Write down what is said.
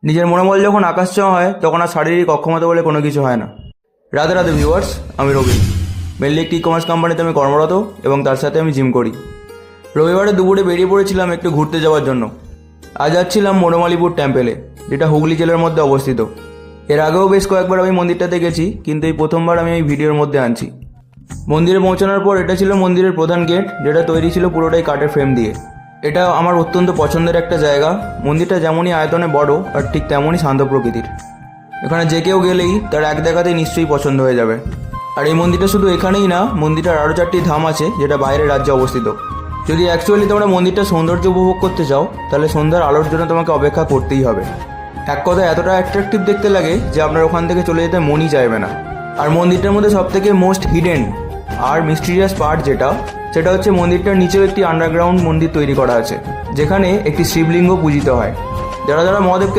নিজের মনোবল যখন আকাশ ছোঁয়া হয় তখন আর শারীরিক অক্ষমতা বলে কোনো কিছু হয় না। রাধে রাধে ভিউয়ার্স, আমি রবি। মেনলি একটি ই কমার্স কোম্পানিতে আমি কর্মরত এবং তার সাথে আমি জিম করি। রবিবারে দুপুরে বেরিয়ে পড়েছিলাম একটু ঘুরতে যাওয়ার জন্য। আজ যাচ্ছিলাম মনোমালিপুর টেম্পেলে, যেটা হুগলি জেলার মধ্যে অবস্থিত। এর আগেও বেশ কয়েকবার আমি মন্দিরটাতে গেছি, কিন্তু এই প্রথমবার আমি এই ভিডিওর মধ্যে আনছি। মন্দিরে পৌঁছানোর পর এটা ছিল মন্দিরের প্রধান গেট, যেটা তৈরি ছিল পুরোটাই কাঠের ফ্রেম দিয়ে। এটা আমার অত্যন্ত পছন্দের একটা জায়গা। মন্দিরটা যেমনই আয়তনে বড় আর ঠিক তেমনই শান্ত প্রকৃতির। এখানে যে কেউ গেলেই তার এক দেখাতেই নিশ্চয়ই পছন্দ হয়ে যাবে। আর এই মন্দিরটা শুধু এখানেই না, মন্দিরটার আরও 4টি ধাম আছে, যেটা বাইরের রাজ্যে অবস্থিত। যদি অ্যাকচুয়ালি তোমরা মন্দিরটার সৌন্দর্য উপভোগ করতে চাও, তাহলে সন্ধ্যার আলোর জন্য তোমাকে অপেক্ষা করতেই হবে। এক কথা এতটা অ্যাট্রাকটিভ দেখতে লাগে যে আপনার ওখান থেকে চলে যেতে মনই চাইবে না। আর মন্দিরটার মধ্যে সবথেকে মোস্ট হিডেন আর মিস্টিরিয়াস পার্ট সেটা হচ্ছে মন্দিরটার নিচেও একটি আন্ডারগ্রাউন্ড মন্দির তৈরি করা আছে, যেখানে একটি শিবলিঙ্গ পূজিত হয়। যারা মহাদেবকে